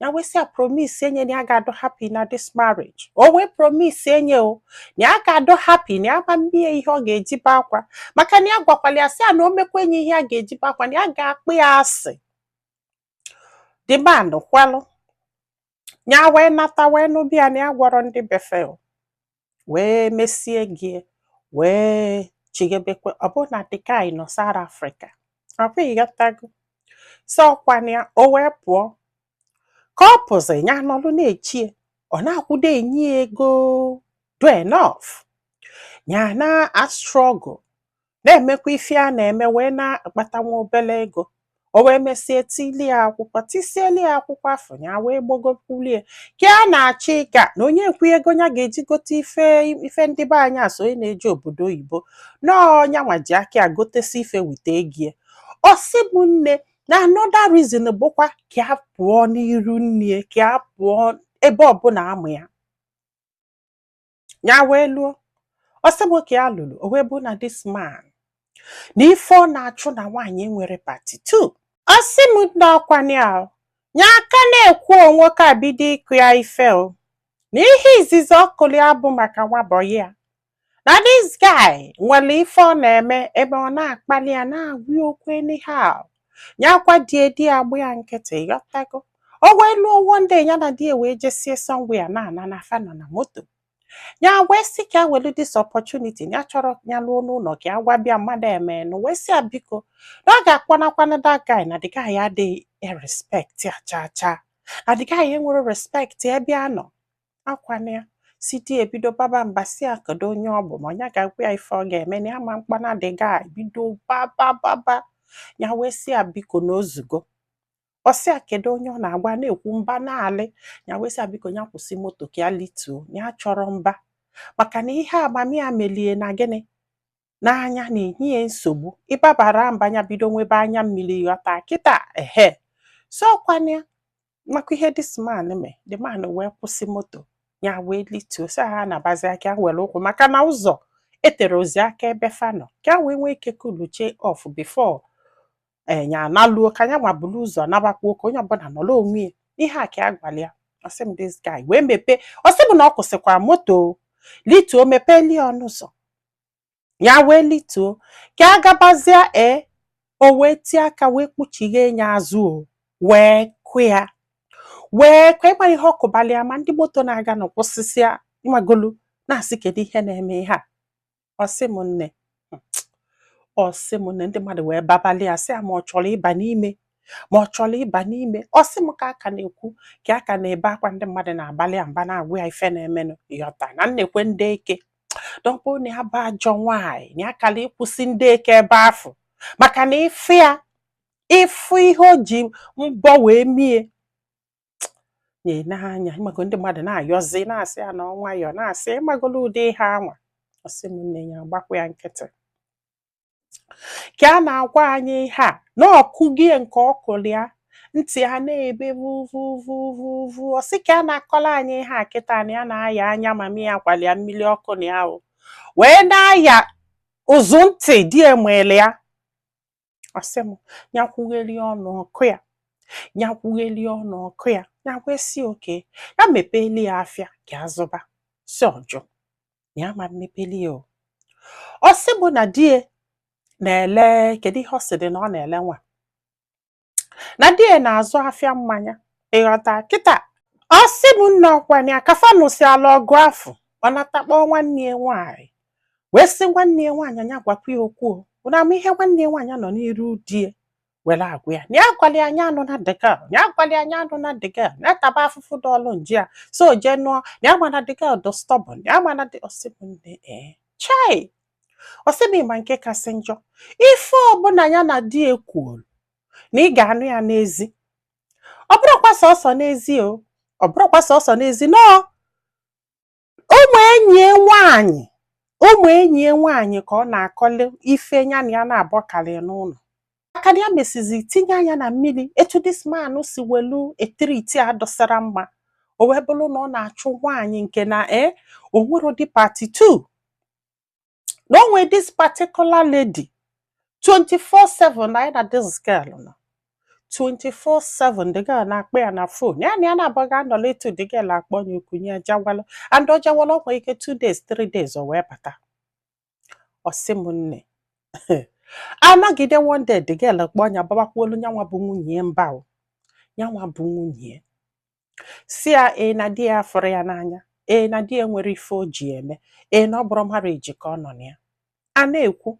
na we say promise enye ni aga do happy na this marriage. O we promise enye o ni aga do happy ni ama mbie ihe ọ ga-eji ba akwa. Maka ni agwakwali asị a na o mekwenye ihe a ga-eji ba akwa ni aga akpụ ya asị. The man kwalụ. Nya we nata we no bia ni agwaro ndị befe o. We mesie gie. We chigebekwe ọbụ na dịka nọ South Africa. Akwa ịghọtago. So kwanya o wee pụọ. Ka ọ pụzi nya nọlụ na-echie. Ọ na-akwụdo enyi ego do enough. Nya na a struggle. Na-emekwa ife a na-eme wee na-akpata nwa obele ego. O wee mesie tili akwụkwọ tisieli akwụkwọ afọ nya wee gbogokwulie. Ka a na-achị ịga na onye nkwu ego nya ga-eji gote ife ndị be anyị aso onye na-eji obodo oyibo. No nya nwa ji aka agotesi ife wite egie. O si m nne na another reason bụkwa ka a pụọ n'iru nne ka a pụọ ebe ọbụla amụ ya. Nya wee luo. O si m ka a lụrụ o wee bụ na this man na ife ọ na-achụ na nwaanyị nwere party 2. O si m na ọkwanye ahụ. Nya aka na-ekwu onwe ka bido ịkụ ya ife o. Na ihe izizi ọkụli abụ maka nwabọyị ya. Na this guy nwere ife ọ na-eme ebe ọ na-akpali ya na-agwụ okwu anyhow. Nya kwa di agbụ ya nkịtị ghọtago. O wee luo one day ya na di wee jesie somewhere na fana na moto. Nya wee si ka welu this opportunity nya chọrọ nya luo n'ụlọ ka agwa bịa mmadụ eme no wee si abiko. Na ọ ga-akpọnakwana that guy na the guy ya dị respect ya cha. Na the guy enwere respect ebe a nọ. Akwana ya. Siti ebido baba mbasi akodo onye ọbụ ma nya ga-agwa ya ife ọ ga-eme na ama mkpana the guy bido baba. Nya wee si abiko n'ozugo. O si akedo onye ọ na-agwa na-ekwu mba na-alị. Nya wee si abiko nya kwụsị moto ka ya lituo. Nya chọrọ mba. Maka na ihe amami a melie na gịnị n'anya na-enye ya nsogbu. Ịbabara mba nya bido nwebe anya mmiri ghọta kịta ehe. So kwanya maka ihe this man me. The man wee kwụsị moto. Nya wee lituo. So ha na-abazi aka were ụkwụ maka na ụzọ etere ozi aka ebe fanọ. Ka wee nwee ike kuluche off before nya na-alụọ ka nya nwabulu ụzọ nabakwa oke onye ọbụla nọrọ onwe ihe a ka agwali ya. O si m this guy wee mepe. O si m na ọ kwụsịkwa moto lituo mepeli ọnụ ụzọ. Ya wee lituo ka agabazia o wee tie aka wee kpuchighe nya azụ o wee kwe ya. Wee kwe ịgba ihe ọkụbali ya ma ndị moto na-aga n'kwụsịsịa nwagolu na-asị kedu ihe na-eme ihe a. O si m nne. O si m nne ndị mmadụ wee babali ya sị ma ọ chọrọ ịba n'ime. Ma ọ chọrọ ịba n'ime. O si m ka aka na-ekwu ka aka na-ebe akwa ndị mmadụ na-abalị ya mba na-agwa ya ife na-emenụ ịghọta na nnekwe ndị eke. Dọkpụ na ya bụ ajọ nwaanyị na akala ịkwụsị ndị eke ebe afọ. Maka na ife ya ifu ihe o ji mbọ wee mie. Nye n'anya ịmago ndị mmadụ na-ayọzi na-asị ya na ọnwa ya na-asị ịmagolu ụdị ihe anwa. O si m nne ya gbakwa ya nkịtị. Ka a na-agwa anyị ihe a na ọkụgie nke ọkụli ya ntị ha na-ebe vuvuvuvu. O si ka a na-akọla anyị ihe a kịta na ya na-aya anya mami ya kwali ya mmiri ọkụ na ya o. Wee na-aya ụzụ ntị di emele ya. O si m nyakwugheli ọnụ ọkụ ya. Nyakwugheli ọnụ ọkụ ya. Nya wee si oke. Ya mepeli ya afịa ka azụba. Si ọjụ. Ya ma mepeli ya o. O si bụ na die na-ele kedu ihe ọ sị dị na ọ na-ele nwa. Na die na-azụ afịa mmanya. Ịghọta kịta. O si bụ nne ọkwanye ka fanụsi ala ọgụ afọ. Ọ natakpọ nwanne ya nwaanyị. Wee sị nwanne ya nwaanyị anya gwakwa ya okwu. Ụna ama ihe nwanne ya nwaanyị nọ n'iru die were agwa ya. Na agwali anya anụ na dịga. Na agwali anya anụ na dịga. Na taba afụfụ dọlụ nji a. So je nụọ. Na ama na dịga do stubborn. Na ama na dị o si bụ nne chai. O si bụ ịma nke kasị njọ. Ife ọbụla ya na di ekwuolu na ị ga-anụ ya n'ezi. Ọ bụrụkwa sọsọ n'ezi o. Ọ bụrụkwa sọsọ n'ezi no. Ụmụ enyi nwaanyị ka ọ na-akọle ife nya na ya na-abọkarị n'ụlọ. Aka ya mesizi tinye anya na mmiri etu this man si welu etriti a dọsara mma. O wee bụrụ na ọ na-achụ nwaanyị nke na o nwere dị party 2. No way this particular lady 24/7 na this girl no. 24/7 the girl na-akpọ ya na phone ya na ya na-abụghị anọla etu the girl akpọ ya oku nye jawala and ọ jawala ọ nwere ike 2 days 3 days o wee bata ọ sị m nne anọgide one day the girl kpọ ya gbabakwuolu nyanwa bụ nwunye mba o nyanwa bụ nwunye si ya na di ya fụrụ ya n'anya na di ya nwere ife o ji eme na ọ bụrụ marriage ka ọ nọ na ya a na-ekwu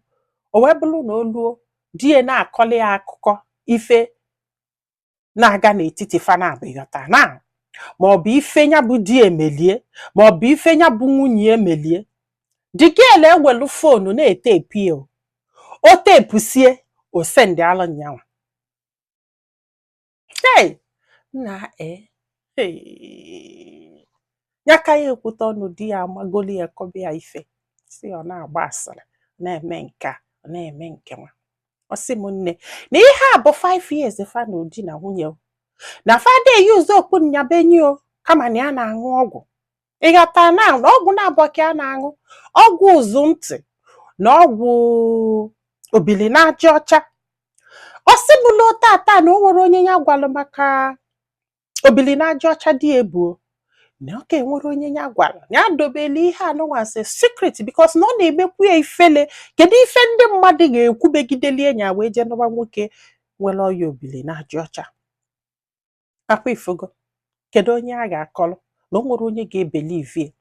o wee bụrụ na oluo di ya na-akọli ya akụkọ ife na-aga n'etiti fanabịghọta na maọbụ ife nya bụ di emelie maọbụ ife nya bụ nwunye emelie the girl ewelu fonu na-etepi o tepusie o send alụ nyanwa na nyaka ya ekwute ọnụ di ya amagoli ya kọbi ya ife si ọ na-agba asịrị na-eme nke a na-eme nke nwa ọ sị m nne na ihe a bụ 5 years fa na di na nwunye na fada eyuzu okpu nyabenyi o kama na ya na-aṅụ ọgwụ ịghọta na ọgwụ na-abụọ ka a na-aṅụ ọgwụ ụzụ ntị na ọgwụ obili na-aja ọcha ọ sị m na tata na o nwere onye ya gwalụ maka obili na-aja ọcha dị ebuo na ọ ka enwere onye ya gwara na ya dobele ihe anụnwasị secret because na ọ na-emekwu ya ifele kedu ife ndị mmadụ ga-ekwubegidelie nya wee jee n'ọba nwoke nwere ọya obili na-aja ọcha akwa ifogo kedu onye a ga-akọrọ na o nwere onye ga-ebelivie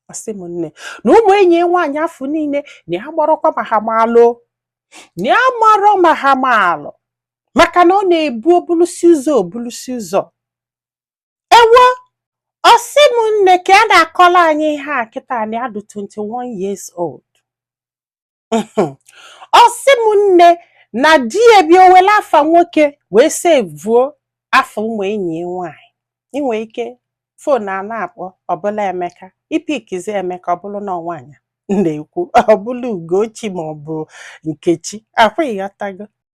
asị m nne na ụmụ enyi nwaanyị afọ niile na ya gbarọkwa ma ha maalụ na ya marọ ma ha maalụ maka na ọ na-ebu obulusi ụzọ ewo ọ sị m nne ka a na-akọrọ anyị ihe a kịta na ya dị 21 years old ọ sị m nne na di ebia owele afa nwoke wee sevuo afọ ụmụ enyi nwaanyị inwe ike fon a na-akpọ ọbụla Emeka ipikizi Emeka ọbụla na nwaanyị na-ekwu ọbụla Ugochi maọbụ Nkechi akwa ịghọtago